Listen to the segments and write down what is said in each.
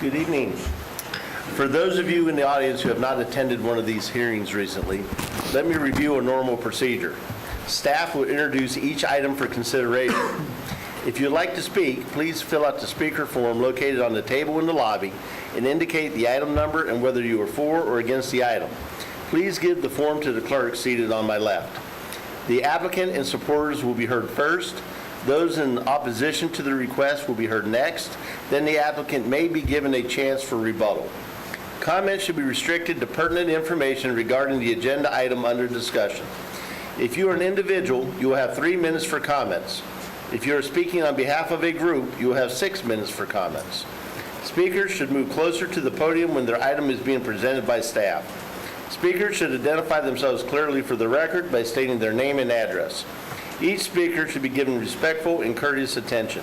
Good evening. For those of you in the audience who have not attended one of these hearings recently, let me review a normal procedure. Staff will introduce each item for consideration. If you'd like to speak, please fill out the speaker form located on the table in the lobby and indicate the item number and whether you are for or against the item. Please give the form to the clerk seated on my left. The applicant and supporters will be heard first. Those in opposition to the request will be heard next. Then the applicant may be given a chance for rebuttal. Comments should be restricted to pertinent information regarding the agenda item under discussion. If you are an individual, you will have 3 minutes for comments. If you are speaking on behalf of a group, you will have 6 minutes for comments. Speakers should move closer to the podium when their item is being presented by staff. Speakers should identify themselves clearly for the record by stating their name and address. Each speaker should be given respectful and courteous attention.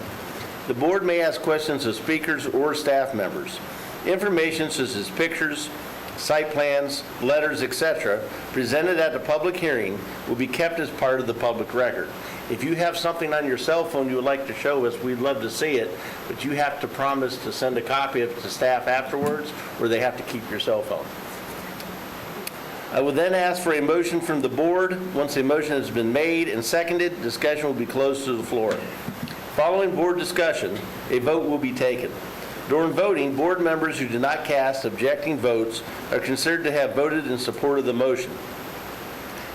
The board may ask questions of speakers or staff members. Information such as pictures, site plans, letters, etc., presented at the public hearing will be kept as part of the public record. If you have something on your cell phone you would like to show us, we'd love to see it, but you have to promise to send a copy of it to staff afterwards, or they have to keep your cell phone. I will then ask for a motion from the board. Once a motion has been made and seconded, discussion will be closed to the floor. Following board discussion, a vote will be taken. During voting, board members who do not cast objecting votes are considered to have voted in support of the motion.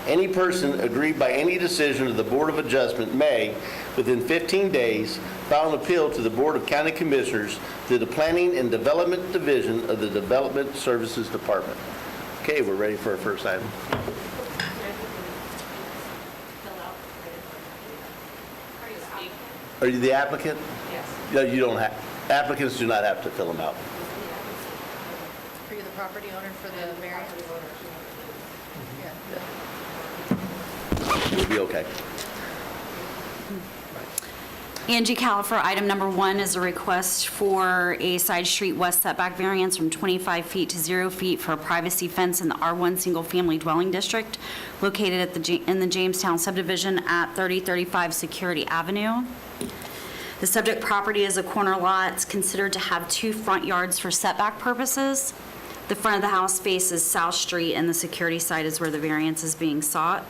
Any person aggrieved by any decision of the Board of Adjustment may, within 15 days, file an appeal to the Board of County Commissioners through the Planning and Development Division of the Development Services Department. Okay, we're ready for our first item. Are you the applicant? Yes. No, you don't have. Applicants do not have to fill them out. Are you the property owner for the variance? Yeah. You'll be okay. Angie Califer, item number 1 is a request for a side street west setback variance from 25 feet to 0 feet for a privacy fence in the R1 Single Family Dwelling District located at in the Jamestown subdivision at 3035 Security Avenue. The subject property is a corner lot. It's considered to have 2 front yards for setback purposes. The front of the house faces South Street, and the security side is where the variance is being sought.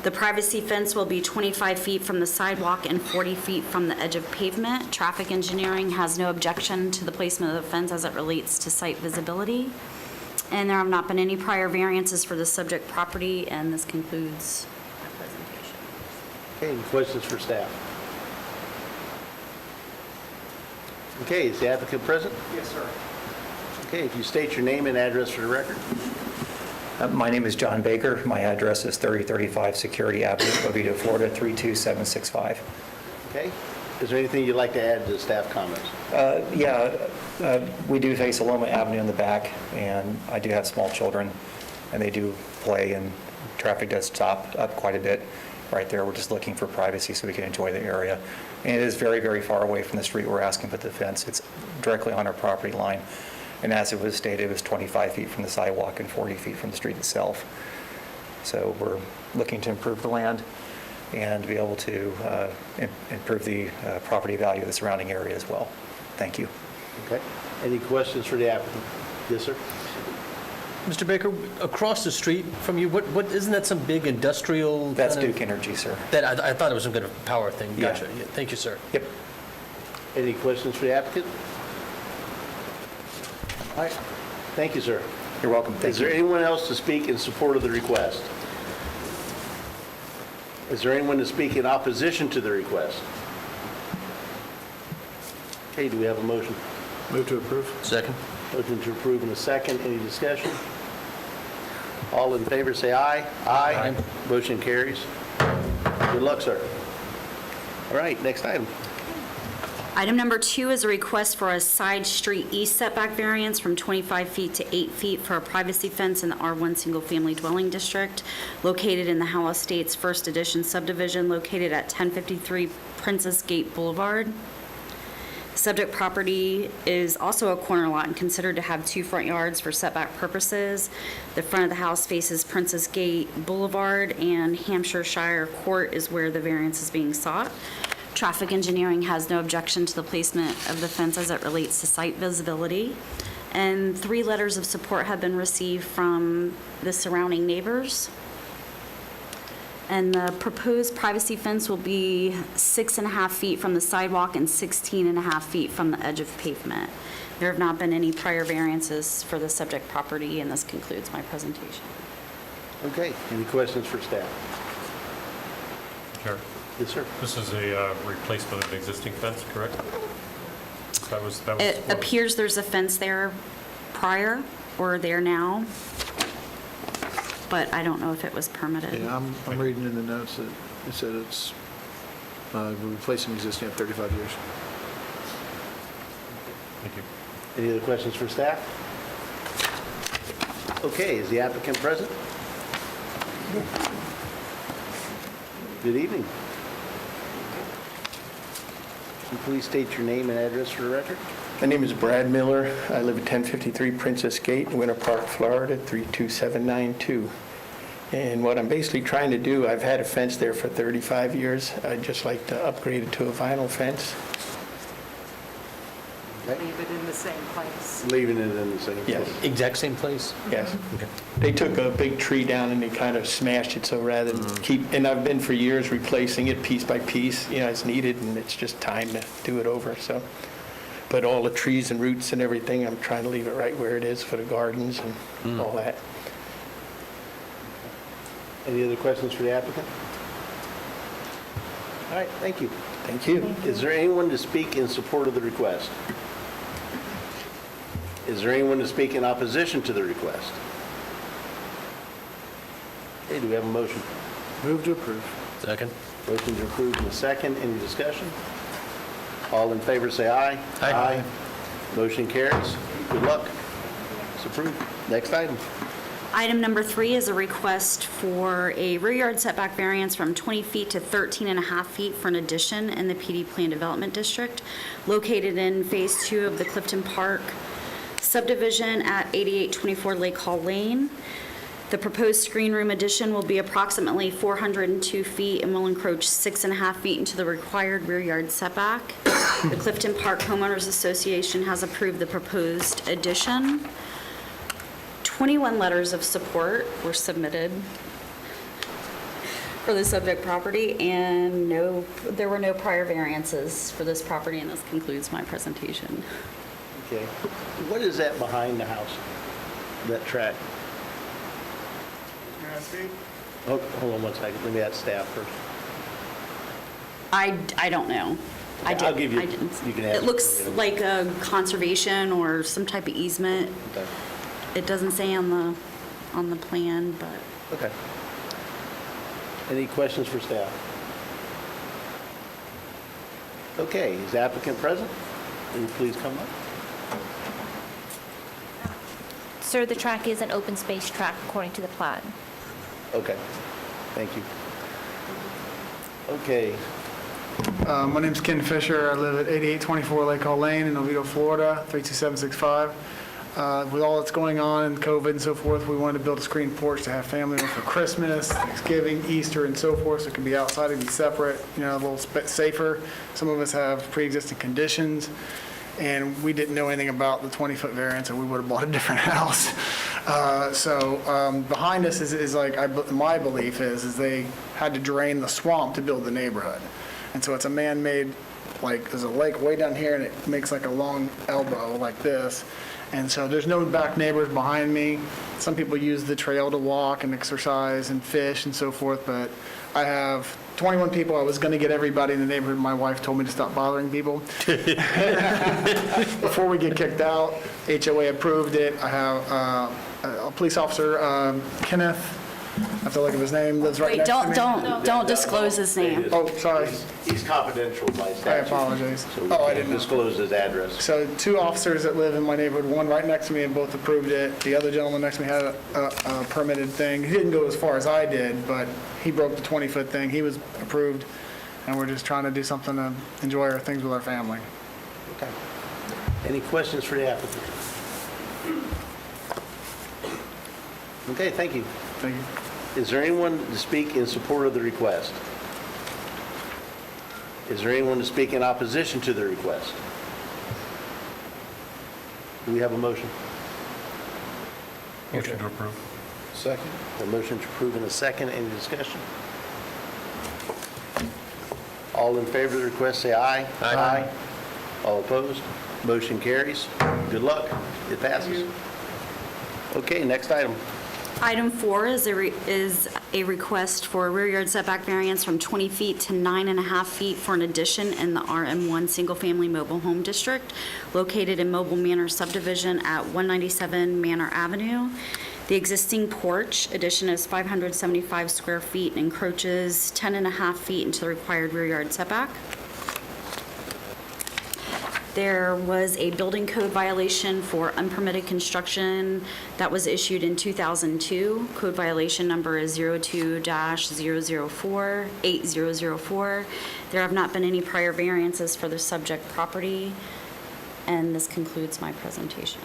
The privacy fence will be 25 feet from the sidewalk and 40 feet from the edge of pavement. Traffic engineering has no objection to the placement of the fence as it relates to site visibility. And there have not been any prior variances for the subject property, and this concludes my presentation. Okay, any questions for staff? Okay, is the applicant present? Yes, sir. Okay, if you state your name and address for the record. My name is John Baker. My address is 3035 Security Avenue, Oviedo, Florida, 32765. Okay, is there anything you'd like to add to staff comments? We do face Aloma Avenue in the back, and I do have small children, and they do play, and traffic does stop up quite a bit right there. We're just looking for privacy so we can enjoy the area. And it is very, very far away from the street we're asking for the fence. It's directly on our property line. And as it was stated, it was 25 feet from the sidewalk and 40 feet from the street itself. So we're looking to improve the land and be able to improve the property value of the surrounding area as well. Thank you. Okay, any questions for the applicant? Yes, sir. Mr. Baker, across the street from you, what isn't that some big industrial? That's kind of- Duke Energy, sir. That I thought it was some kind of power thing. Yeah. Gotcha. Yeah, thank you, sir. Yep. Any questions for the applicant? All right, thank you, sir. You're welcome. Thank Is there you. anyone else to speak in support of the request? Is there anyone to speak in opposition to the request? Okay, do we have a motion? Move to approve. Second. Motion to approve in a second. Any discussion? All in favor, say aye. Aye. Motion carries. Good luck, sir. All right, next item. Item number 2 is a request for a side street east setback variance from 25 feet to 8 feet for a privacy fence in the R1 Single Family Dwelling District located in the Howell Estates First Edition subdivision located at 1053 Princess Gate Boulevard. Subject property is also a corner lot and considered to have 2 front yards for setback purposes. The front of the house faces Princess Gate Boulevard, and Hampshire Shire Court is where the variance is being sought. Traffic engineering has no objection to the placement of the fence as it relates to site visibility. And 3 letters of support have been received from the surrounding neighbors. And the proposed privacy fence will be 6.5 feet from the sidewalk and 16.5 feet from the edge of pavement. There have not been any prior variances for the subject property, and this concludes my presentation. Okay, any questions for staff? Chair, Yes, sir. this is a replacement of an existing fence, correct? That was. It appears there's a fence there prior or there now, but I don't know if it was permitted. Yeah, I'm reading in the notes that it said it's replacing existing of 35 years. Thank you. Any other questions for staff? Okay, is the applicant present? Good evening. Can you please state your name and address for the record? My name is Brad Miller. I live at 1053 Princess Gate, Winter Park, Florida, 32792. And what I'm basically trying to do, I've had a fence there for 35 years. I'd just like to upgrade it to a vinyl fence. Leave it in the same place. Leaving it in the same Yes. place. Exact same place? Yes. They took a big tree down and they kind of smashed it, so rather than keep, and I've been for years replacing it piece by piece, as needed, and it's just time to do it over, so. But all the trees and roots and everything, I'm trying to leave it right where it is for the gardens and all that. Any other questions for the applicant? All right, thank you. Thank you. Is there anyone to speak in support of the request? Is there anyone to speak in opposition to the request? Okay, do we have a motion? Move to approve. Second. Motion to approve in a second. Any discussion? All in favor, say aye. Aye. Motion carries. Good luck. It's approved. Next item. Item number 3 is a request for a rear yard setback variance from 20 feet to 13.5 feet for an addition in the PD Plan Development District located in Phase 2 of the Clifton Park subdivision at 8824 Lake Hall Lane. The proposed screen room addition will be approximately 402 feet and will encroach 6.5 feet into the required rear yard setback. The Clifton Park Homeowners Association has approved the proposed addition. 21 letters of support were submitted for the subject property, and there were no prior variances for this property, and this concludes my presentation. Okay. What is that behind the house? That track? Oh, hold on one second. Let me ask staff first. I don't know. I'll give you- I didn't. you can ask It looks her. like a conservation or some type of easement. Okay. It doesn't say on the plan, but Okay. Any questions for staff? Okay, is the applicant present? Will you please come up? Sir, the track is an open space track according to the plan. Okay, thank you. Okay, My name's Ken Fisher. I live at 8824 Lake Hall Lane in Oviedo, Florida, 32765. With all that's going on and COVID and so forth, we wanted to build a screen porch to have family over for Christmas, Thanksgiving, Easter, and so forth, so it can be outside and be separate, a little bit safer. Some of us have pre-existing conditions, and we didn't know anything about the 20-foot variance, and we would have bought a different house. So behind us is like, my belief is they had to drain the swamp to build the neighborhood. And so it's a man-made, there's a lake way down here, and it makes like a long elbow like this. And so there's no back neighbors behind me. Some people use the trail to walk and exercise and fish and so forth, but I have 21 people. I was going to get everybody in the neighborhood. My wife told me to stop bothering people. Before we get kicked out, HOA approved it. I have a police officer, Kenneth, I have to look at his name, lives right wait, next to me. don't disclose his name. Oh, sorry. he's confidential by statute. I apologize. So we Oh, I can't didn't know. disclose his address. So 2 officers that live in my neighborhood, one right next to me, and both approved it. The other gentleman next to me had a permitted thing. He didn't go as far as I did, but he broke the 20-foot thing. He was approved, and we're just trying to do something to enjoy our things with our family. Okay. Any questions for the applicant? Okay, thank you. Thank you. Is there anyone to speak in support of the request? Is there anyone to speak in opposition to the request? Do we have a motion? Motion to approve. Second? A motion to approve in a second. Any discussion? All in favor of the request, say aye. Aye. All opposed? Motion carries. Good luck. It passes. Okay, next item. Item 4 is a request for a rear yard setback variance from 20 feet to 9.5 feet for an addition in the RM1 Single Family Mobile Home District located in Mobile Manor subdivision at 197 Manor Avenue. The existing porch addition is 575 square feet and encroaches 10.5 feet into the required rear yard setback. There was a building code violation for unpermitted construction that was issued in 2002. Code violation number is 02-004-8004. There have not been any prior variances for the subject property, and this concludes my presentation.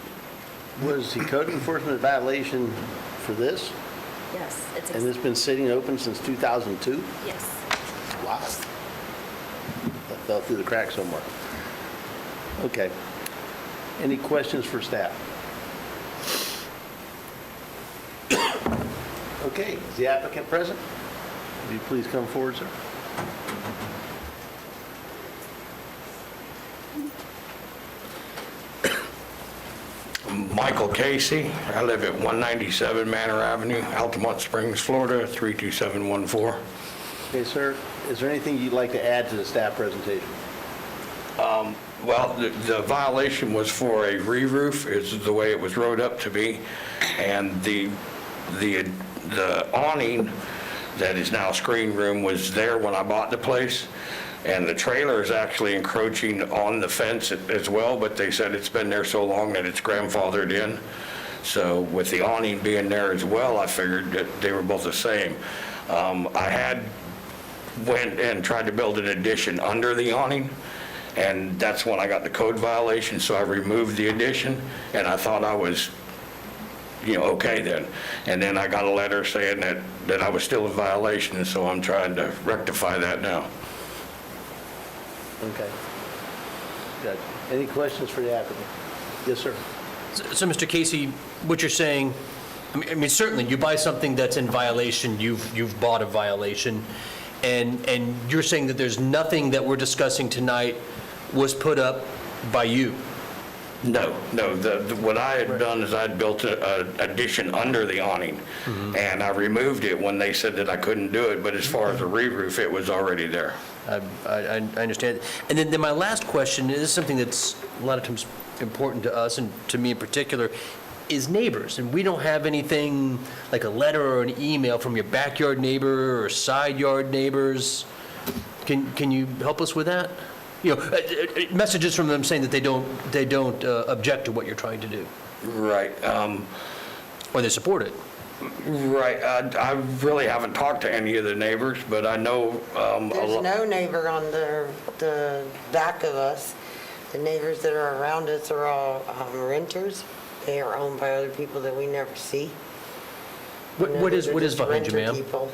Was the code enforcement violation for this? Yes, it's. And it's been sitting open since 2002? Yes. Wow. That fell through the cracks somewhere. Okay. Any questions for staff? Okay, is the applicant present? Would you please come forward, sir? Michael Casey. I live at 197 Manor Avenue, Altamont Springs, Florida, 32714. Okay, sir, is there anything you'd like to add to the staff presentation? Well, the violation was for a re-roof, is the way it was wrote up to be, and the awning that is now screen room was there when I bought the place, and the trailer is actually encroaching on the fence as well, but they said it's been there so long that it's grandfathered in. So with the awning being there as well, I figured that they were both the same. I went and tried to build an addition under the awning, and that's when I got the code violation, so I removed the addition, and I thought I was, okay then. And then I got a letter saying that I was still in violation, and so I'm trying to rectify that now. Okay. Good. Any questions for the applicant? Yes, sir. So, Mr. Casey, what you're saying, I mean, certainly, you buy something that's in violation, you've bought a violation, and you're saying that there's nothing that we're discussing tonight was put up by you? No. What I had done is I'd built an addition under the awning, and I removed it when they said that I couldn't do it, but as far as the re-roof, it was already there. I understand. And then my last question is something that's a lot of times important to us, and to me in particular, is neighbors. And we don't have anything like a letter or an email from your backyard neighbor or side yard neighbors. Can you help us with that? Messages from them saying that they don't object to what you're trying to do. Right. Or they support it. Right. I really haven't talked to any of the neighbors, but I know There's no neighbor on the back of us. The neighbors that are around us are all renters. They are owned by other people that we never see. What is Just behind you, renter ma'am? people.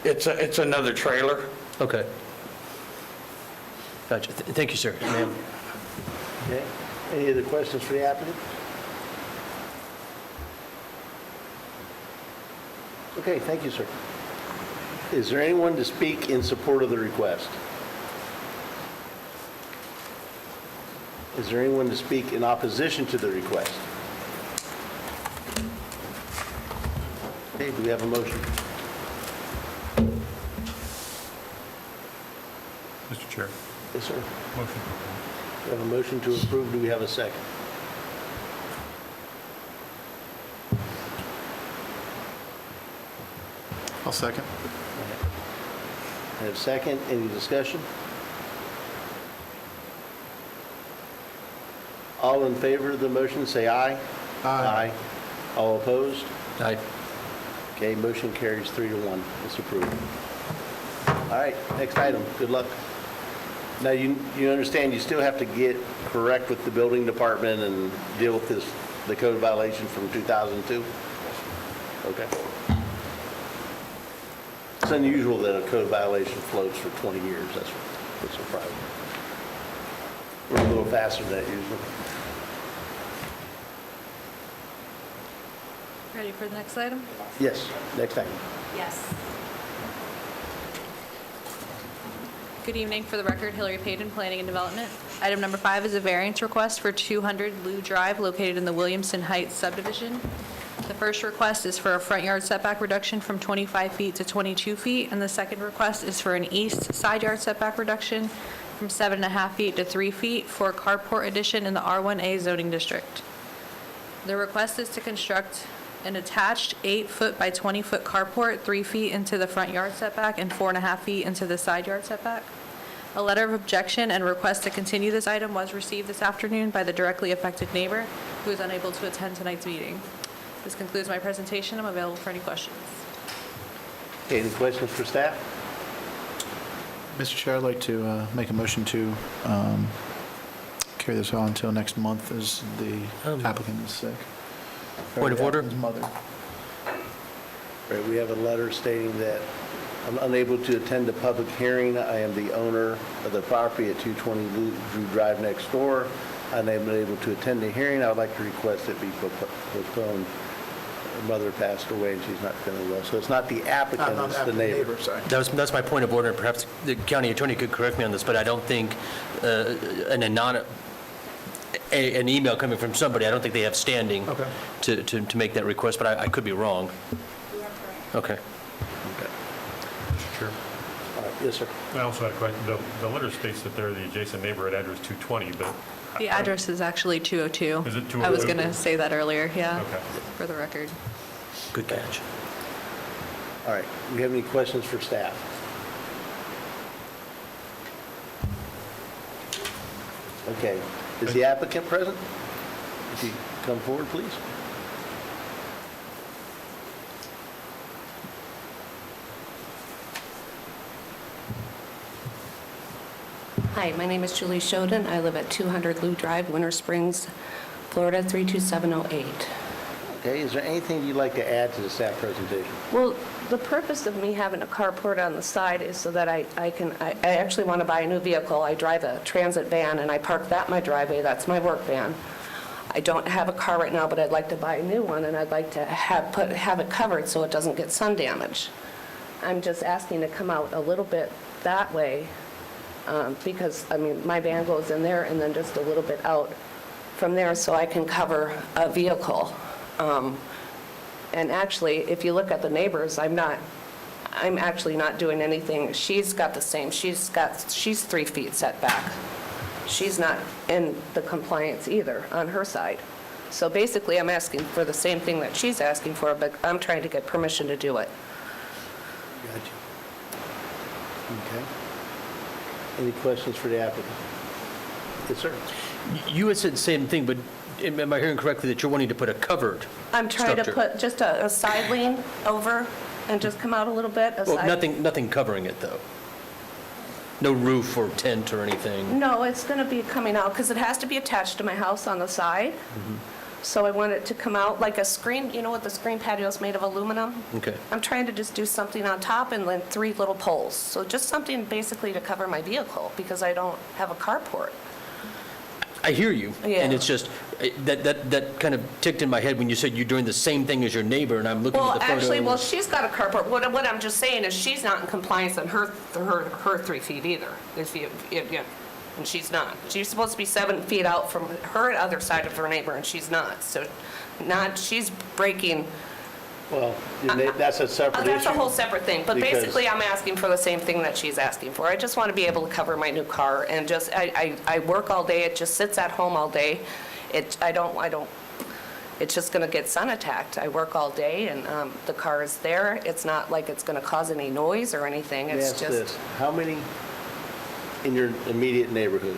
it's another trailer. Okay. Gotcha. Thank you, sir. Ma'am. Okay. Any other questions for the applicant? Okay, thank you, sir. Is there anyone to speak in support of the request? Is there anyone to speak in opposition to the request? Okay, do we have a motion? Mr. Chair, Yes, sir. motion to approve. We have a motion to approve. Do we have a second? I'll second. I have a second. Any discussion? All in favor of the motion, say aye. Aye. All opposed? Aye. Okay, motion carries 3-1. It's approved. All right, next item. Good luck. Now, you understand you still have to get correct with the building department and deal with the code violation from 2002? Okay. It's unusual that a code violation floats for 20 years. That's It's a private. We're a little faster than that usually. Ready for the next item? Yes, next time. Yes. Good evening. For the record, Hillary Payton, Planning and Development. Item number 5 is a variance request for 200 Lou Drive located in the Williamson Heights subdivision. The first request is for a front yard setback reduction from 25 feet to 22 feet, and the second request is for an east side yard setback reduction from 7.5 feet to 3 feet for a carport addition in the R1A zoning district. The request is to construct an attached 8-foot by 20-foot carport 3 feet into the front yard setback and 4.5 feet into the side yard setback. A letter of objection and request to continue this item was received this afternoon by the directly affected neighbor who is unable to attend tonight's meeting. This concludes my presentation. I'm available for any questions. Okay, any questions for staff? Mr. Chair, I'd like to make a motion to carry this on until next month as the applicant is sick. Point of order? His mother. Right, we have a letter stating that I'm unable to attend the public hearing. I am the owner of the property at 220 Drew Drive next door. I'm unable to attend the hearing. I would like to request it be postponed. Her mother passed away and she's not feeling well. So it's not the applicant, it's the neighbor. Sorry. That's my point of order, and perhaps the county attorney could correct me on this, but I don't think an email coming from somebody, I don't think they have standing to make that request, but I could be wrong. Okay. Okay. Sure. All right, yes, sir. I also had a question. The letter states that they're the adjacent neighbor at address 220, but... The address is actually 202. Is it 202? I was going to say that earlier, yeah, Okay. for the record. Good catch. All right, do you have any questions for staff? Okay, is the applicant present? If you come forward, please. Hi, my name is Julie Shoden. I live at 200 Lou Drive, Winter Springs, Florida 32708. Okay, is there anything you'd like to add to the staff presentation? Well, the purpose of me having a carport on the side is so that I actually want to buy a new vehicle. I drive a transit van and I park that in my driveway. That's my work van. I don't have a car right now, but I'd like to buy a new one, and I'd like to have it covered so it doesn't get sun damage. I'm just asking to come out a little bit that way because, I mean, my van goes in there and then just a little bit out from there so I can cover a vehicle. And actually, if you look at the neighbors, I'm actually not doing anything. She's got the same, she's 3 feet setback. She's not in the compliance either on her side. So basically, I'm asking for the same thing that she's asking for, but I'm trying to get permission to do it. Gotcha. Okay. Any questions for the applicant? Yes, sir. You had said the same thing, but am I hearing correctly that you're wanting to put a covered I'm trying to structure? put just a side lean over and just come out a little bit. Well, nothing covering it, though? No roof or tent or anything? No, it's going to be coming out because it has to be attached to my house on the side. So I want it to come out like a screen, you know what the screen patio is made of aluminum? Okay. I'm trying to just do something on top and then 3 little poles. So just something basically to cover my vehicle because I don't have a carport. I hear you. Yeah. And it's just, that kind of ticked in my head when you said you're doing the same thing as your neighbor, and I'm looking at Well, the photo. actually, she's got a carport. What I'm just saying is she's not in compliance on her 3 feet either. Yeah. And she's not. She's supposed to be 7 feet out from her other side of her neighbor, and she's not. So she's breaking. Well, that's a separate issue. That's a whole separate thing. But because- basically, I'm asking for the same thing that she's asking for. I just want to be able to cover my new car and just, I work all day. It just sits at home all day. It's just going to get sun attacked. I work all day and the car is there. It's not like it's going to cause any noise or anything. Let me It's ask just. this. How many in your immediate neighborhood?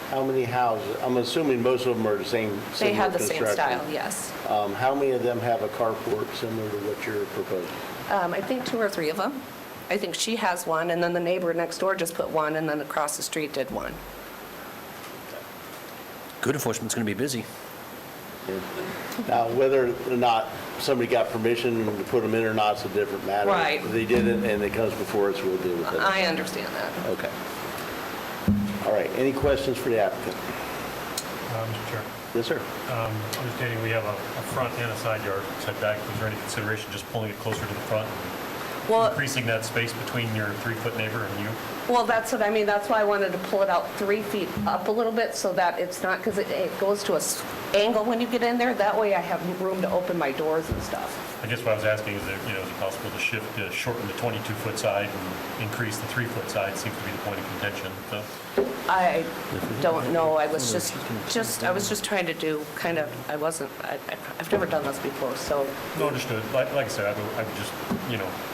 How many houses? I'm assuming most of them are the same They have the similar same construction. style, yes. How many of them have a carport similar to what you're proposing? I think 2 or 3 of them. I think she has one, and then the neighbor next door just put one, and then across the street did one. Code enforcement's going to be busy. Yeah. Now, whether or not somebody got permission to put them in or not is a different matter. Right. If they did it and it comes before us, we'll deal with it. I understand that. Okay. All right, any questions for the applicant? Mr. Chair, Yes, sir. understanding we have a front and a side yard setback, was there any consideration just pulling it closer to the front? Well, Increasing that space between your 3-foot neighbor and you? well, that's what I mean, that's why I wanted to pull it out 3 feet up a little bit so that it's not, because it goes to a angle when you get in there. That way I have room to open my doors and stuff. I guess what I was asking is, is it possible to shorten the 22-foot side and increase the 3-foot side? Seems to be the point of contention, so. I don't know, I was I was just trying to do kind of, I've never done this before, so. No, understood. Like I said, I would just,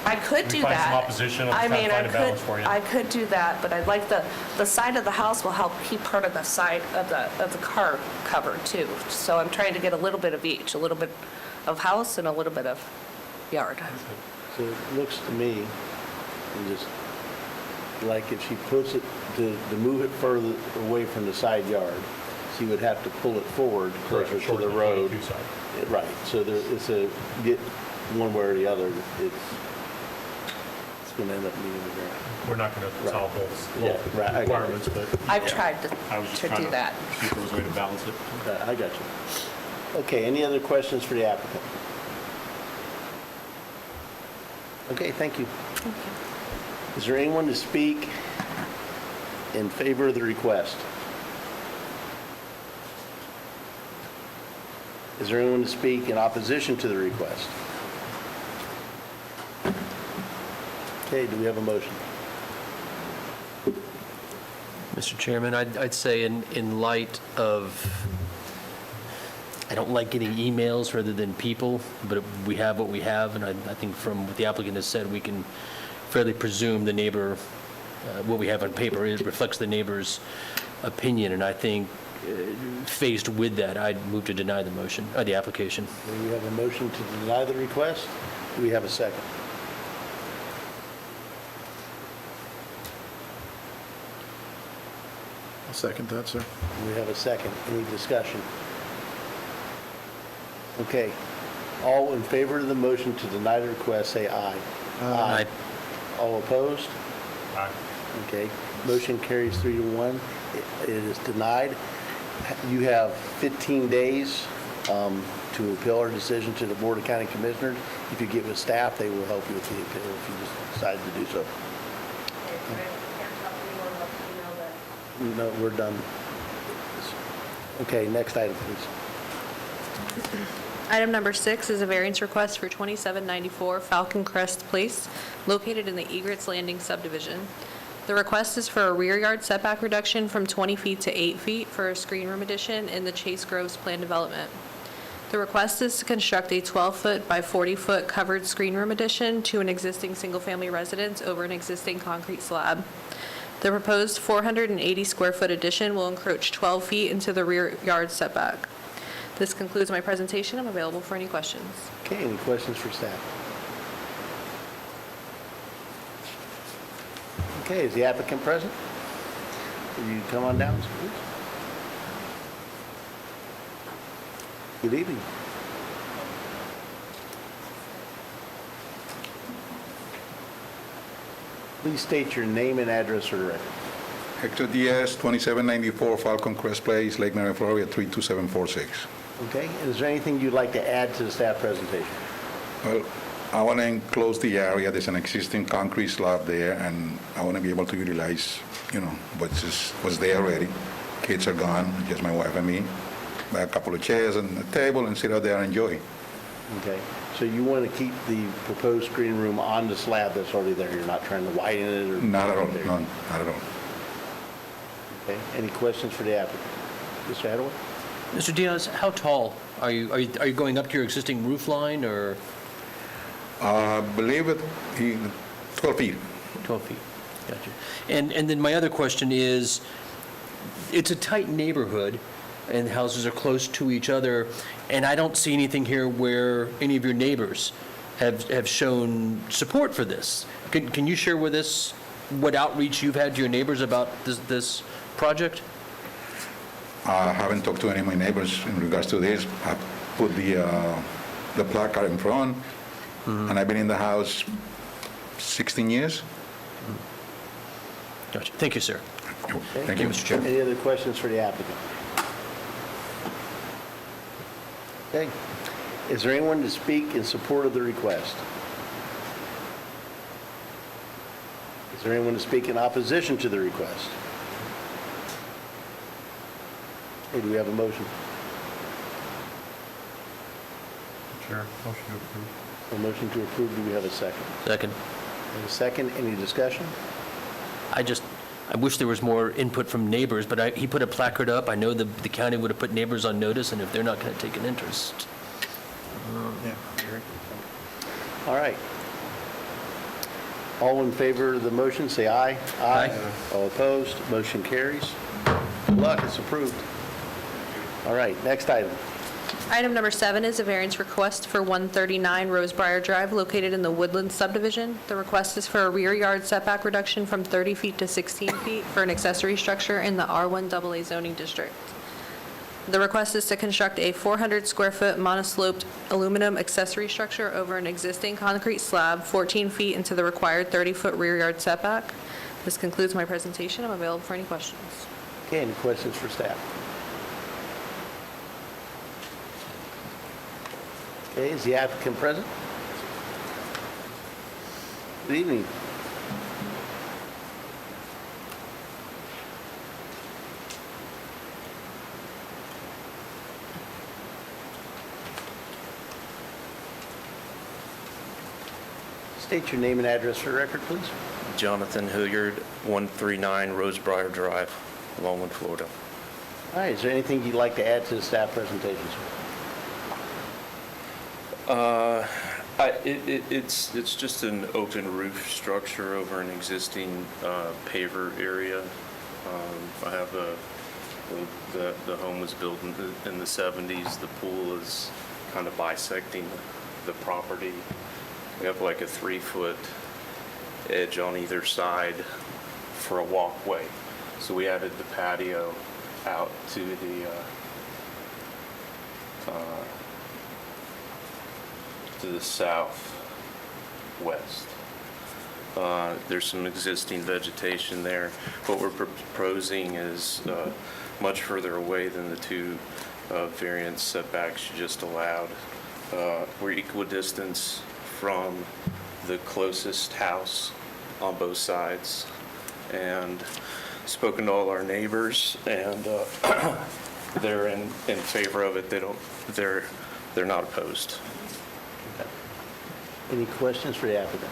I could do we find that. some opposition, I'm I trying to mean, find a balance for you. I could do that, but I'd like the side of the house will help keep part of the side of the car covered too. So I'm trying to get a little bit of each, a little bit of house and a little bit of yard. So it looks to me, and just like if she puts it, to move it further away from the side yard, she would have to pull it forward closer to Shorten the road. 22 side. Right, so it's get one way or the other, it's going to end up meeting the ground. We're not going to Right. solve both Yeah, right, I got it. requirements, but. I've yeah. tried I was just to trying do that. See if there was a way to balance it. I got you. Okay, any other questions for the applicant? Okay, thank you. Is there anyone to speak in favor of the request? Is there anyone to speak in opposition to the request? Okay, do we have a motion? Mr. Chairman, I'd say in light of, I don't like getting emails rather than people, but we have what we have, and I think from what the applicant has said, we can fairly presume the neighbor, what we have on paper, it reflects the neighbor's opinion, and I think faced with that, I'd move to deny the motion, the application. Do we have a motion to deny the request? Do we have a second? I'll second that, sir. Do we have a second? Any discussion? Okay. All in favor of the motion to deny the request, say aye. Aye. All opposed? Aye. Okay. Motion carries 3-1. It is denied. You have 15 days to appeal our decision to the Board of County Commissioners. If you get with staff, they will help you with the appeal if you just decide to do so. No, we're done. Okay, next item, please. Item number 6 is a variance request for 2794 Falcon Crest Place, located in the Egrets Landing subdivision. The request is for a rear yard setback reduction from 20 feet to 8 feet for a screen room addition in the Chase Groves planned development. The request is to construct a 12-foot by 40-foot covered screen room addition to an existing single-family residence over an existing concrete slab. The proposed 480-square-foot addition will encroach 12 feet into the rear yard setback. This concludes my presentation. I'm available for any questions. Okay, any questions for staff? Okay, is the applicant present? Will you come on down, please? Good evening. Please state your name and address for the record. Hector Diaz, 2794 Falcon Crest Place, Lake Mary, Florida, 32746. Okay, and is there anything you'd like to add to the staff presentation? Well, I want to enclose the area. There's an existing concrete slab there, and I want to be able to utilize, what's there already. Kids are gone, just my wife and me. Buy a couple of chairs and a table and sit out there and enjoy. Okay, so you want to keep the proposed screen room on the slab that's already there? You're not trying to widen it or? Not at all, no, not at all. Okay, any questions for the applicant? Mr. Hadaway? Mr. Diaz, how tall are you? Are you going up to your existing roof line, or? Believe it, 12 feet. 12 feet, gotcha. And then my other question is, it's a tight neighborhood, and houses are close to each other, and I don't see anything here where any of your neighbors have shown support for this. Can you share with us what outreach you've had to your neighbors about this project? I haven't talked to any of my neighbors in regards to this. I put the placard in front, and I've been in the house 16 years. Gotcha. Thank you, sir. Thank you. Mr. Chairman. Any other questions for the applicant? Okay. Is there anyone to speak in support of the request? Is there anyone to speak in opposition to the request? Okay, do we have a motion? Chair, motion to approve. A motion to approve, do we have a second? Second. And a second, any discussion? I wish there was more input from neighbors, but he put a placard up. I know the county would have put neighbors on notice, and if they're not going to take an interest. Yeah, I agree. All right. All in favor of the motion, say aye. Aye. All opposed, motion carries. Good luck, it's approved. All right, next item. Item number 7 is a variance request for 139 Rosebriar Drive located in the Woodland subdivision. The request is for a rear yard setback reduction from 30 feet to 16 feet for an accessory structure in the R1 AA zoning district. The request is to construct a 400-square-foot monosloped aluminum accessory structure over an existing concrete slab 14 feet into the required 30-foot rear yard setback. This concludes my presentation. I'm available for any questions. Okay, any questions for staff? Okay, is the applicant present? Good evening. State your name and address for the record, please. Jonathan Hilliard, 139 Rosebriar Drive, Longwood, Florida. All right, is there anything you'd like to add to the staff presentation, sir? It's just an open roof structure over an existing paver area. I have the home was built in the 70s. The pool is kind of bisecting the property. We have like a 3-foot edge on either side for a walkway. So we added the patio out to the southwest. There's some existing vegetation there. What we're proposing is much further away than the two variance setbacks you just allowed. We're equidistant from the closest house on both sides, and spoken to all our neighbors, and they're in favor of it. They're not opposed. Any questions for the applicant?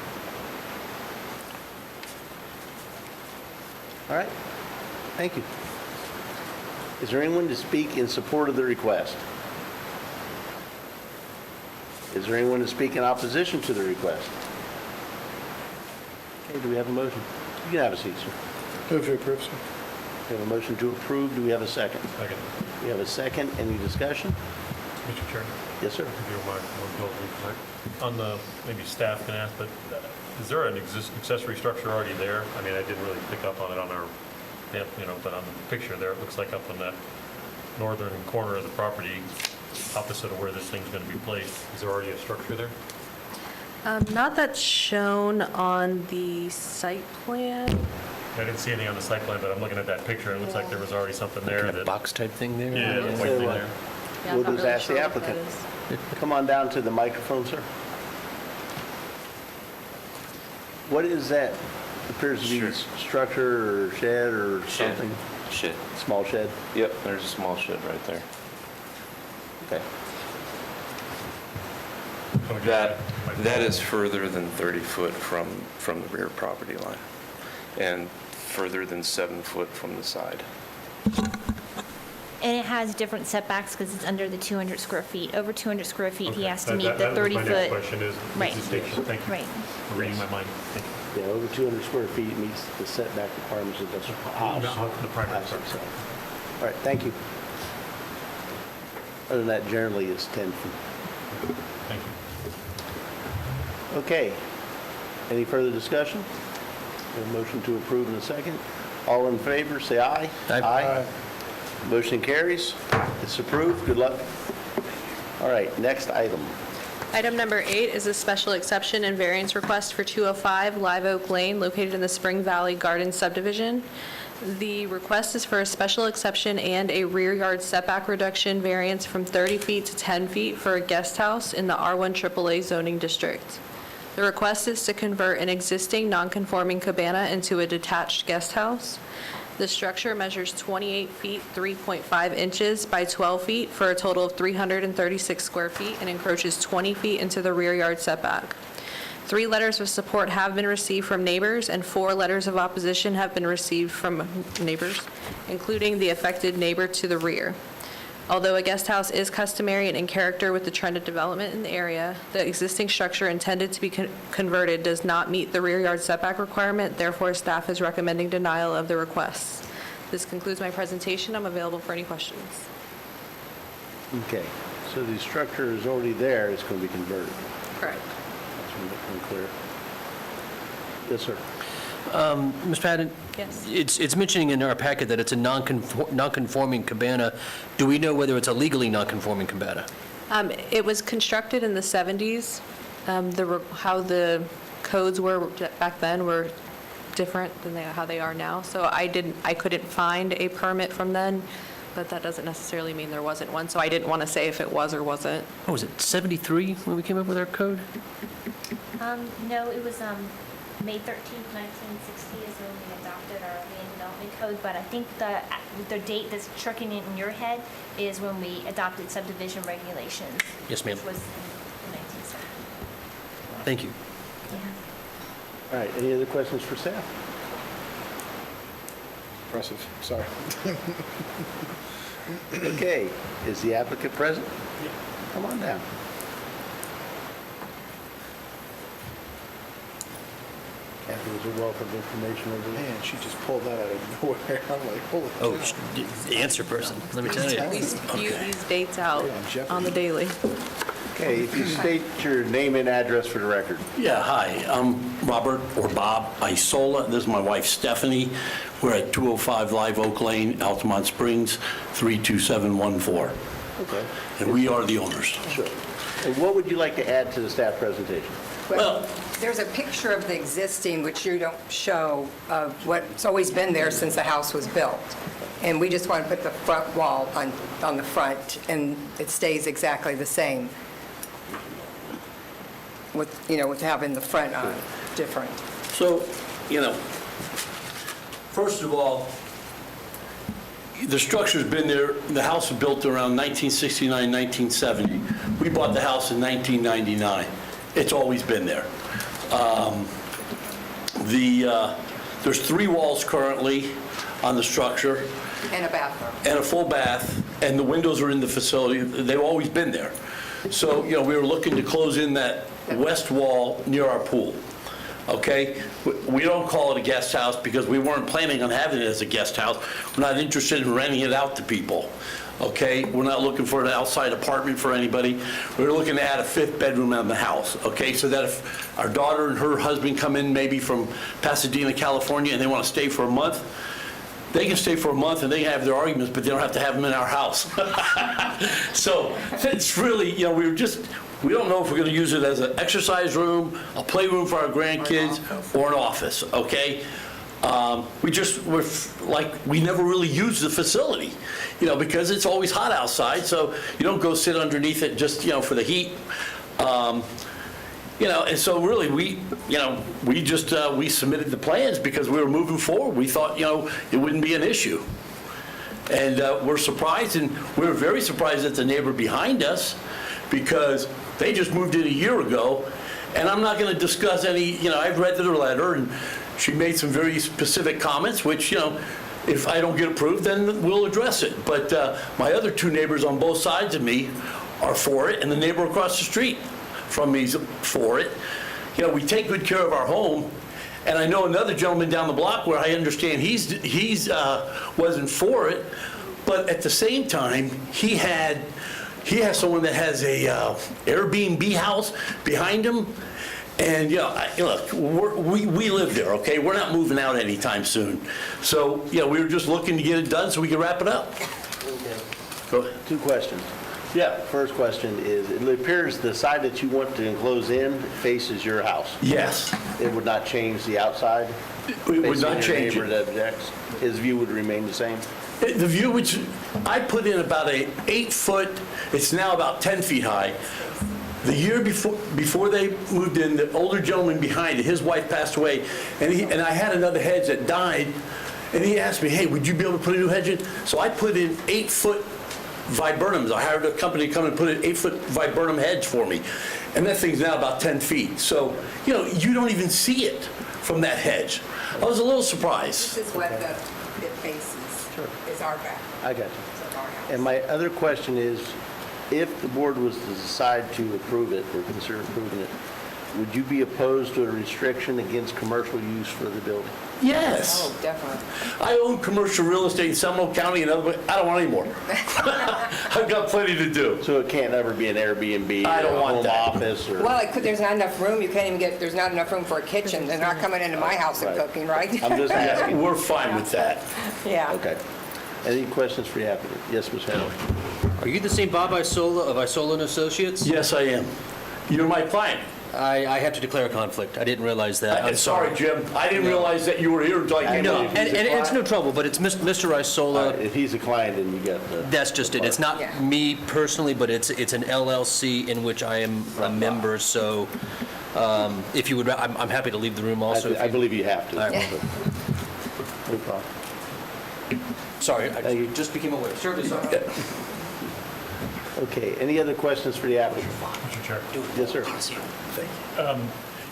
All right, thank you. Is there anyone to speak in support of the request? Is there anyone to speak in opposition to the request? Okay, do we have a motion? You can have a seat, sir. Move to approve, sir. We have a motion to approve. Do we have a second? Second. We have a second. Any discussion? Mr. Chair, Yes, sir. if you don't mind, on the, maybe staff can ask, but is there an accessory structure already there? I mean, I didn't really pick up on it on our, but on the picture there, it looks like up in that northern corner of the property, opposite of where this thing's going to be placed. Is there already a structure there? Not that's shown on the site plan. I didn't see anything on the site plan, but I'm looking at that picture, and it looks like there was already something there Kind of that... box type thing there? Yeah, Yeah. white thing there. Yeah, I'm We'll not just really ask the sure what that applicant. is. Come on down to the microphone, sir. What is that? Appears to be Sure. structure or shed or Shed. something? Shed. Small shed? Yep, there's a small shed right there. Okay. Oh, just That is further than 30 foot from the rear property line, and further than 7 foot from the side. And it has different setbacks because it's under the 200 square feet. Over 200 square feet, he Okay. has to meet the That was my next 30-foot. question is Right. the station. Thank you. Right. For reading my mind. Thank you. Yeah, over 200 square feet meets the setback requirements of the house. No, the primary House structure. itself. All right, thank you. Other than that, generally it's 10 feet. Thank you. Okay. Any further discussion? We have a motion to approve in a second. All in favor, say aye. Aye. Motion carries. It's approved. Good luck. All right, next item. Item number 8 is a special exception and variance request for 205 Live Oak Lane located in the Spring Valley Garden subdivision. The request is for a special exception and a rear yard setback reduction variance from 30 feet to 10 feet for a guest house in the R1 AAA zoning district. The request is to convert an existing non-conforming cabana into a detached guest house. The structure measures 28 feet, 3.5 inches by 12 feet for a total of 336 square feet and encroaches 20 feet into the rear yard setback. 3 letters of support have been received from neighbors, and 4 letters of opposition have been received from neighbors, including the affected neighbor to the rear. Although a guest house is customary and in character with the trend of development in the area, the existing structure intended to be converted does not meet the rear yard setback requirement. Therefore, staff is recommending denial of the requests. This concludes my presentation. I'm available for any questions. Okay, so the structure is already there, it's going to be converted. Correct. That's clear. Yes, sir. Ms. Patton? Yes. It's mentioning in our packet that it's a non-conforming cabana. Do we know whether it's a legally non-conforming cabana? It was constructed in the 70s. How the codes were back then were different than how they are now. So I couldn't find a permit from then, but that doesn't necessarily mean there wasn't one. So I didn't want to say if it was or wasn't. What was it, 73 when we came up with our code? No, it was May 13th, 1960 is when we adopted our land development code, but I think the date that's trucking in your head is when we adopted subdivision regulations. Yes, ma'am. Which was in 1970. Thank you. Yeah. All right, any other questions for staff? Impressive, sorry. Okay, is the applicant present? Come on down. Kathy, there's a wealth of information over there. Man, she just pulled that out of nowhere. I'm like, holy Oh, cow. the answer person, let me tell We you. spew these dates out Yeah, on Jeopardy. on the daily. Okay, if you state your name and address for the record. Yeah, hi, I'm Robert or Bob Isola. This is my wife Stephanie. We're at 205 Live Oak Lane, Altamont Springs, 32714. Okay. And we are the owners. Sure. And what would you like to add to the staff presentation? Well, There's a picture of the existing, which you don't show, of what's always been there since the house was built. And we just want to put the front wall on the front, and it stays exactly the same with having the front different. so, first of all, the structure's been there, the house was built around 1969, 1970. We bought the house in 1999. It's always been there. There's 3 walls currently on the structure And a bathroom. and a full bath, and the windows are in the facility. They've always been there. So, we were looking to close in that west wall near our pool, okay? We don't call it a guest house because we weren't planning on having it as a guest house. We're not interested in renting it out to people, okay? We're not looking for an outside apartment for anybody. We're looking to add a 5th bedroom on the house, okay? So that if our daughter and her husband come in maybe from Pasadena, California, and they want to stay for a month, they can stay for a month and they can have their arguments, but they don't have to have them in our house. So it's really, we don't know if we're going to use it as an exercise room, a playroom for our grandkids, or an office, okay? We never really use the facility, because it's always hot outside, so you don't go sit underneath it just, for the heat. And so really, we submitted the plans because we were moving forward. We thought, it wouldn't be an issue. And we're surprised, and we were very surprised at the neighbor behind us because they just moved in a year ago. And I'm not going to discuss any, I've read their letter, and she made some very specific comments, which, if I don't get approved, then we'll address it. But my other 2 neighbors on both sides of me are for it, and the neighbor across the street from me is for it. We take good care of our home, and I know another gentleman down the block where I understand he's wasn't for it, but at the same time, he has someone that has a Airbnb house behind him, and look, we live there, okay? We're not moving out anytime soon, so we were just looking to get it done so we can wrap it up. Okay. 2 questions. Yeah. First question is, it appears the side that you want to enclose in faces your house. Yes. It would not change the outside? It would not change Facing your it. neighbor that objects? His view would remain the same? The view, which I put in about a 8-foot, it's now about 10 feet high. The year before they moved in, the older gentleman behind it, his wife passed away, and I had another hedge that died, and he asked me, hey, would you be able to put a new hedge in? So I put in 8-foot viburnums. I hired a company to come and put an 8-foot viburnum hedge for me, and that thing's now about 10 feet. So, you know, you don't even see it from that hedge. I was a little surprised. This is what it faces, is our back. I got you. And my other question is, if the board was to decide to approve it or consider approving it, would you be opposed to a restriction against commercial use for the building? Yes. Oh, definitely. I own commercial real estate in Seminole County and other, I don't want any more. I've got plenty to do. So it can't ever be an Airbnb I don't or a want home that. office or? Well, there's not enough room, you can't even get, there's not enough room for a kitchen. They're not coming into my house and Right. cooking, right? I'm just Yeah, asking. we're fine with that. Yeah. Okay. Any questions for the applicant? Yes, Ms. Hadley? Are you the same Bob Isola of Isola and Associates? Yes, I am. You're my client. I have to declare a conflict. I didn't realize that. I'm Sorry, Jim. I didn't No. realize that you were here until I came No, up. and it's no trouble, but it's Mr. Isola. If he's a client, then you got the. That's just it. It's not Yeah. me personally, but it's an LLC in which I am a member, so if you would, I'm happy to leave the room also. I believe you have to. All right. No problem. Sorry, I just became aware. Certainly sorry. Okay, any other questions for the applicant? Mr. Chair. Yes, sir.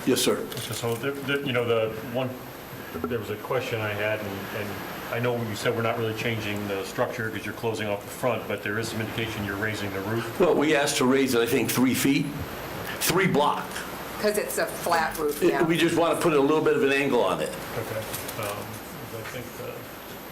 Yes, sir. So, you know, there was a question I had, and I know you said we're not really changing the structure because you're closing off the front, but there is some indication you're raising the roof. Well, we asked to raise it, I think, 3 feet, 3 block. Because it's a flat roof now. We just want to put a little bit of an angle on it. Okay.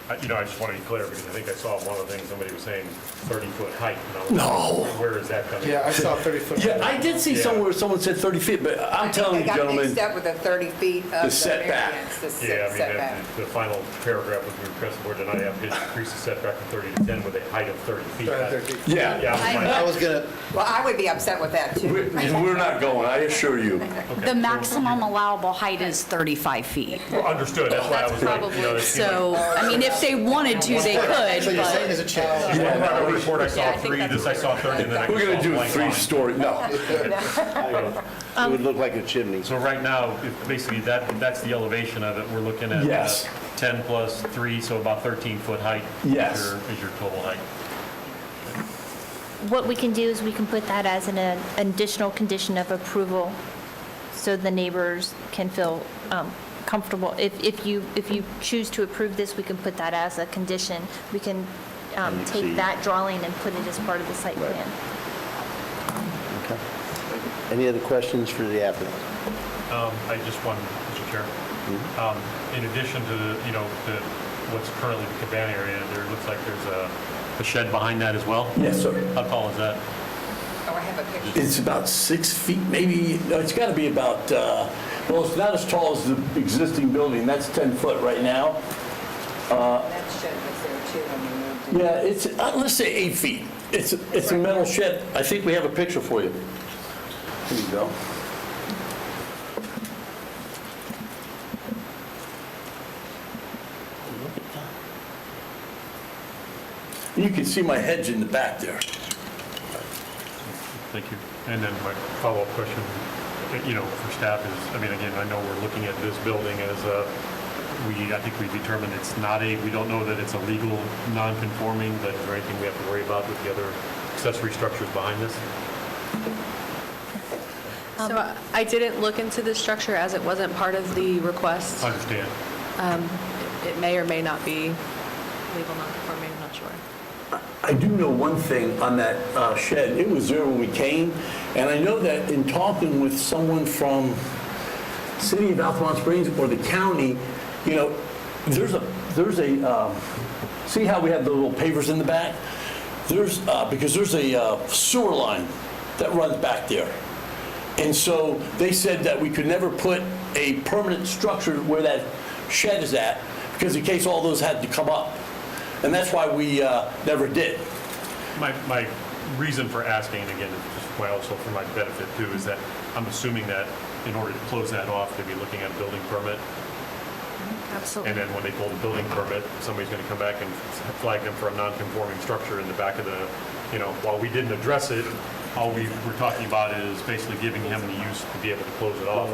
I think, you know, I just want to be clear because I think I saw one of the things somebody was saying 30-foot height. and I was No. like, where is that coming Yeah, I from? saw 30-foot. Yeah, I did see Yeah. somewhere someone said 30 feet, but I'm telling you, I got gentlemen, mixed up with the 30 feet of the setback. variance, the Yeah, I mean, setback. the final paragraph was we request the board tonight have increase the setback from 30 to 10 with a height of 30 feet. yeah, Yeah, I was gonna, Well, I would be upset with that, too. we're not going, I assure you. The maximum allowable height is 35 feet. well, understood, that's why I was like, you know, that seemed like- So, I mean, if they wanted to, they could, so you're saying but there's a chance? Well, on the report I Yeah, saw I think 3, that's this I saw 30, and then I We're going saw to do a blank line. 3-story, no. It would look like a chimney. So right now, basically, that's the elevation of it. We're looking at Yes. 10 plus 3, so about 13-foot height. Yes. Is your total height. What we can do is we can put that as an additional condition of approval so the neighbors can feel comfortable. If you choose to approve this, we can put that as a condition. We can take that drawing and put it as part of the site plan. Okay. Any other questions for the applicant? I just want, Mr. Chair, in addition to, you know, what's currently the cabana area, there looks like there's a shed behind that as well? Yes, sir. How tall is that? Oh, I have a picture. It's about 6 feet, maybe, no, it's got to be about, well, it's not as tall as the existing building, that's 10 foot right now. That shed was there, too, when we moved in. Yeah, it's, let's say 8 feet. It's a metal shed. I think we have a picture for you. Here you go. You can see my hedge in the back there. Thank you. And then my follow-up question, you know, for staff is, I mean, again, I know we're looking at this building as I think we determined it's not we don't know that it's a legal non-conforming, but is there anything we have to worry about with the other accessory structures behind this? so I didn't look into this structure as it wasn't part of the request. Understand. It may or may not be legal non-conforming, I'm not sure. I do know one thing on that shed. It was there when we came, and I know that in talking with someone from City of Altamont Springs or the county, you know, there's a see how we have the little pavers in the back? Because there's a sewer line that runs back there. And so they said that we could never put a permanent structure where that shed is at, because in case all those had to come up. And that's why we never did. My reason for asking, and again, it's just also for my benefit too, is that I'm assuming that in order to close that off, they'd be looking at a building permit. Absolutely. And then when they pull the building permit, somebody's going to come back and flag them for a non-conforming structure in the back of the, while we didn't address it, all we were talking about is basically giving him the use to be able to close it off.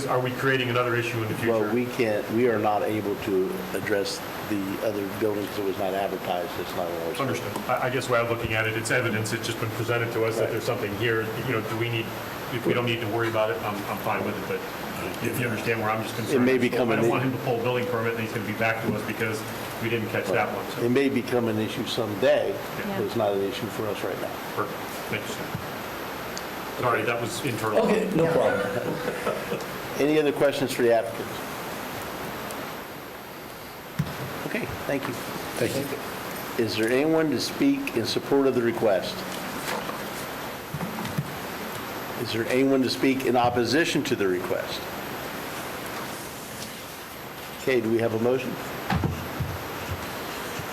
Are we creating another issue in the future? Well, we are not able to address the other building because it was not advertised. It's not ours. Understood. I guess the way I'm looking at it, it's evidence, it's just been presented to us that there's something here, if we don't need to worry about it, I'm fine with it, but if you understand where I'm just concerned. It may become I an don't want issue. him to pull a building permit and he's going to be back to us because we didn't catch that one. So, It may become an issue someday, but it's not an issue for us right now. perfect. Thank you, sir. Sorry, that was internal. Okay, no problem. Any other questions for the applicants? Okay, thank you. Thank you. Is there anyone to speak in support of the request? Is there anyone to speak in opposition to the request? Okay, do we have a motion?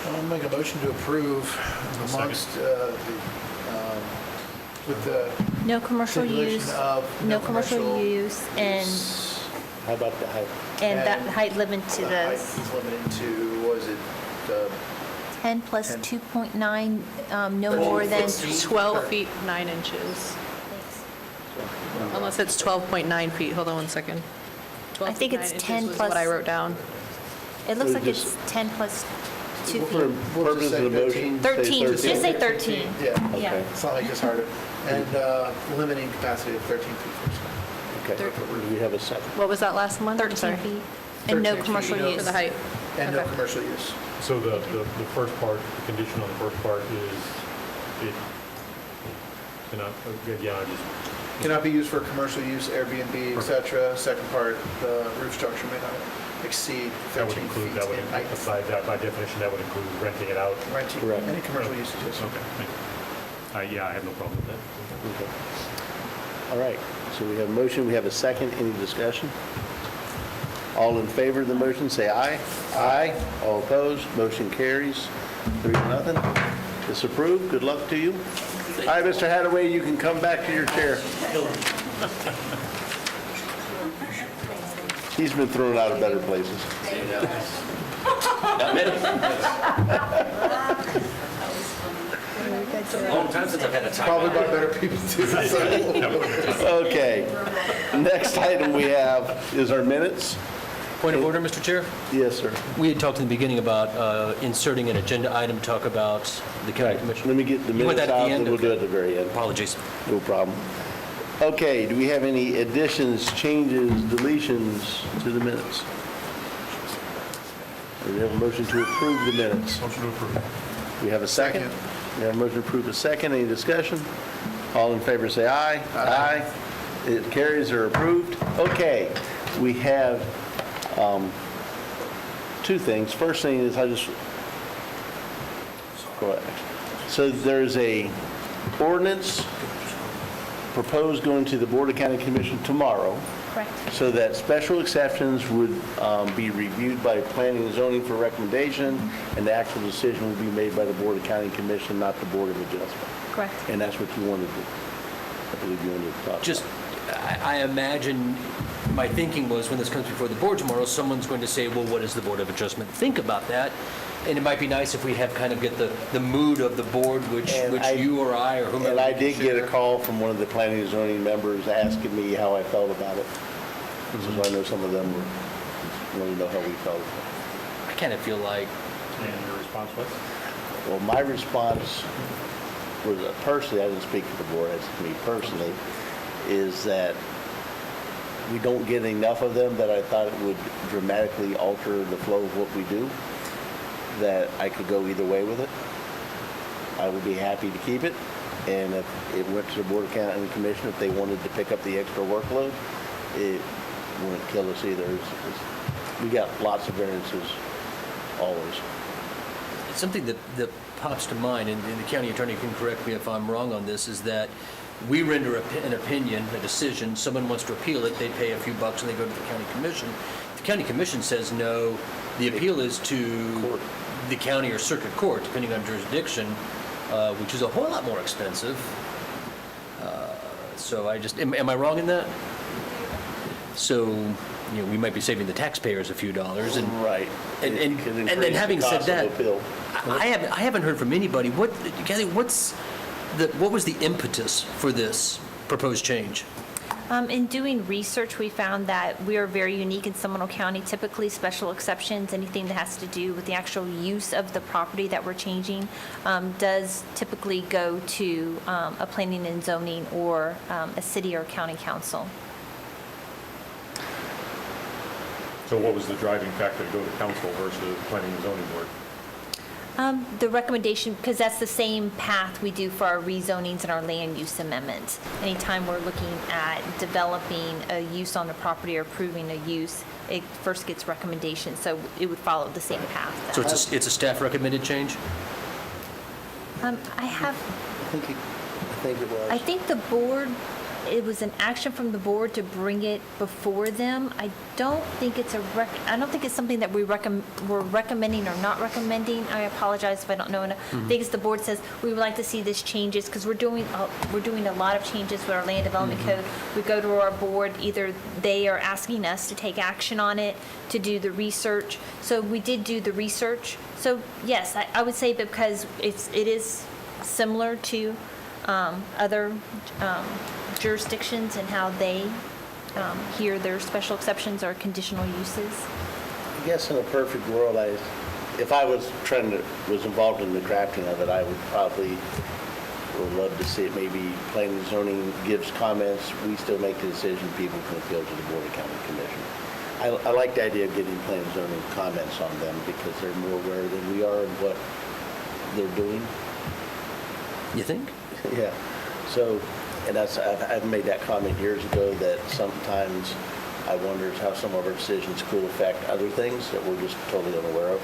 I'll make a motion to approve amongst, with the No commercial stipulation use, of no commercial use, and How about the height? that height limit to the height the is limited to, what is it, 10 plus 10. 2.9, no more than 12 feet 9 inches. Unless it's 12.9 feet. Hold on one second. 12 I think feet, it's 9 10 inches was plus- what I wrote down. It looks Or like just- it's 10 plus 2 For feet. purposes of the motion? say 13, just say 13. Yeah, Yeah. it's not like it's harder. And limiting capacity of 13 feet per square. Okay, do we have a second? What was that last one? I'm 13 sorry. feet, and no 13 commercial feet. use. For the height. And no Okay. commercial use. So the first part, the condition on the first part is, it cannot, Cannot be used for commercial use, Airbnb, et cetera. Second part, the roof structure may not exceed that would 13 include, feet that would, in height. aside that, by definition, that would include renting it out. Renting, Correct. any commercial uses, yes. Okay, thank you. Yeah, I have no problem with that. Okay. All right, so we have a motion, we have a second, any discussion? All in favor of the motion, say aye. Aye. All opposed, motion carries 3-0. It's approved, good luck to you. All right, Mr. Hadaway, you can come back to your chair. He's been thrown out of better places. Not many. Long time since I've had a time. Probably by better people too. Okay, next item we have is our minutes. Point of order, Mr. Chair? Yes, sir. We had talked in the beginning about inserting an agenda item to talk about the county commission. Let me get the You want minutes that at out, the and end? we'll do it at the very end. Apologies. No problem. Okay, do we have any additions, changes, deletions to the minutes? Do we have a motion to approve the minutes? Motion to approve. We have a second? Second. We have a motion to approve a second. Any discussion? All in favor, say aye. Aye. It carries or approved. Okay, we have two things. First thing is go ahead. So there's a ordinance proposed going to the Board of County Commission tomorrow, Correct. so that special exceptions would be reviewed by Planning and Zoning for recommendation, and the actual decision will be made by the Board of County Commission, not the Board of Adjustment. Correct. And that's what you wanted to, I believe you wanted to talk about. Just, I imagine, my thinking was when this comes before the board tomorrow, someone's going to say, well, what does the Board of Adjustment think about that? And it might be nice if we have kind of get the mood of the board, which you or I or whomever. And I did can get a share. call from one of the Planning and Zoning members asking me how I felt about it. So I know some of them want to know how we felt. I kind of feel like, And your response was? Well, my response was, personally, I didn't speak to the board, that's me personally, is that we don't get enough of them that I thought it would dramatically alter the flow of what we do, that I could go either way with it. I would be happy to keep it, and if it went to the Board of County Commission, if they wanted to pick up the extra workload, it wouldn't kill us either. We got lots of variances, always. something that pops to mind, and the county attorney can correct me if I'm wrong on this, is that we render an opinion, a decision, someone wants to appeal it, they pay a few bucks and they go to the county commission. The county commission says no, the appeal is to the county or circuit court, depending on jurisdiction, which is a whole lot more expensive. So I just, am I wrong in that? So, we might be saving the taxpayers a few dollars and. Right. And It could then increase having the said cost of that, the bill. I haven't heard from anybody. Kathy, what was the impetus for this proposed change? In doing research, we found that we are very unique in Seminole County. Typically, special exceptions, anything that has to do with the actual use of the property that we're changing, does typically go to a planning and zoning or a city or county council. So what was the driving factor to go to council versus planning and zoning board? The recommendation, because that's the same path we do for our rezonings and our land use amendments. Anytime we're looking at developing a use on the property or approving a use, it first gets recommendations, so it would follow the same path. So it's a staff recommended change? I think it was. I think the board, it was an action from the board to bring it before them. I don't think it's something that we're recommending or not recommending. I apologize if I don't know enough. I think it's the board says, we would like to see this changes, because we're doing a lot of changes with our land development code. We go to our board, either they are asking us to take action on it, to do the research. So we did do the research. So yes, I would say because it is similar to other jurisdictions and how they hear their special exceptions or conditional uses. I guess in a perfect world, if I was involved in the drafting of it, I would love to see it. Maybe planning and zoning gives comments, we still make the decision, people can appeal to the Board of County Commission. I like the idea of getting planning and zoning comments on them because they're more aware than we are of what they're doing. You think? Yeah. So, and I've made that comment years ago that sometimes I wonder how some of our decisions could affect other things that we're just totally unaware of.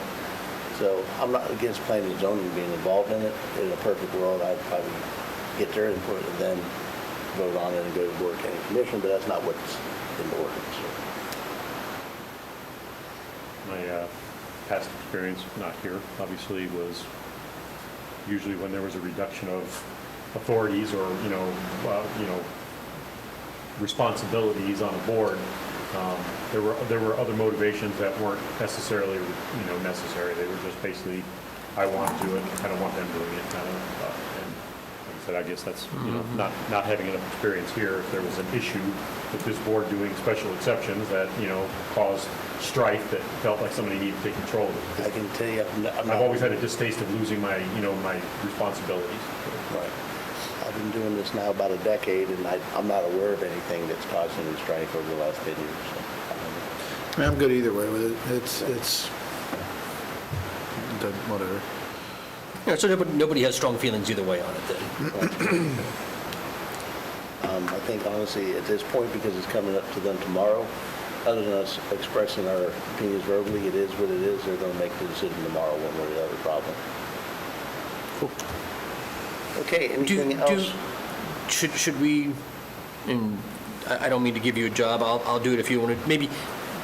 So I'm not against planning and zoning being involved in it. In a perfect world, I'd probably get their input and then vote on it and go to the Board of County Commission, but that's not what's in the ordinance. My past experience, not here, obviously, was usually when there was a reduction of authorities or, responsibilities on a board, there were other motivations that weren't necessarily, necessary. They were just basically, I want to do it, I don't want them doing it, kind of. And like I said, I guess that's, not having enough experience here. If there was an issue with this board doing special exceptions that, caused strife that felt like somebody needed to take control of it. I can tell you, I've always had a distaste of losing my, my responsibilities. Right. I've been doing this now about a decade, and I'm not aware of anything that's caused any strife over the last 10 years. So, I'm good either way with it. It's whatever. Yeah, so nobody has strong feelings either way on it then? I think honestly, at this point, because it's coming up to them tomorrow, other than us expressing our opinions verbally, it is what it is. They're going to make the decision tomorrow, one way or the other, probably. Cool. Okay, anything else? Should we, and I don't mean to give you a job, I'll do it if you want to, maybe,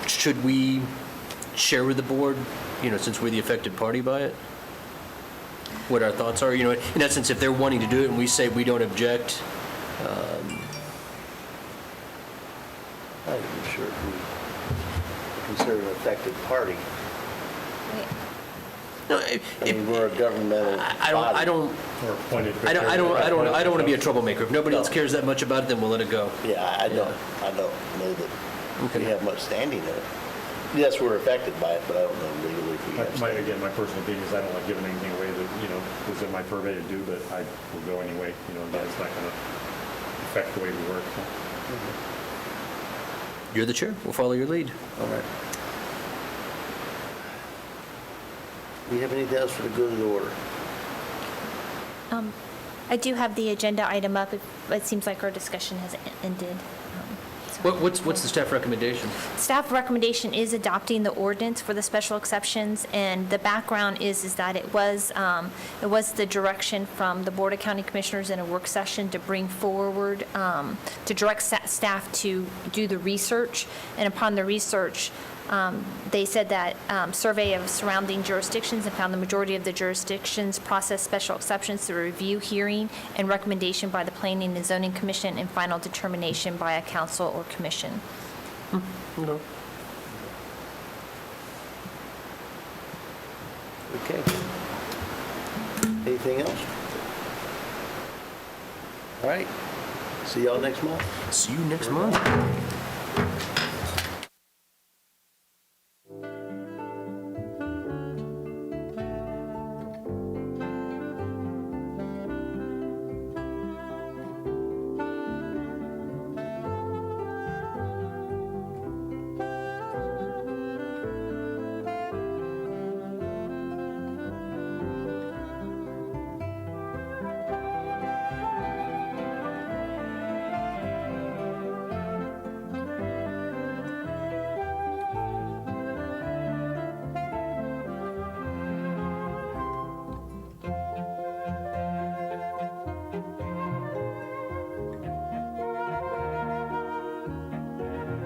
should we share with the board, since we're the affected party by it? What our thoughts are, in essence, if they're wanting to do it and we say we don't object. I'm not sure if we consider an affected party. No, we're a governmental I don't want to be a troublemaker. If nobody else cares that much about it, then we'll let it go. Yeah, I don't know that we have much standing in it. Yes, we're affected by it, but I don't know legally if we have standing. Again, my personal opinion is I don't like giving anything away that, was in my purvey to do, but I will go anyway. Again, it's not going to affect the way we work. So. You're the chair. We'll follow your lead. All right. Do you have anything else for the good of the order? I do have the agenda item up. It seems like our discussion has ended. What's the staff recommendation? Staff recommendation is adopting the ordinance for the special exceptions, and the background is that it was the direction from the Board of County Commissioners in a work session to bring forward, to direct staff to do the research, and upon the research, They said that survey of surrounding jurisdictions and found the majority of the jurisdictions process special exceptions through review, hearing, and recommendation by the Planning and Zoning Commission and final determination by a council or commission. Okay. Anything else? All right. See y'all next month. See you next month.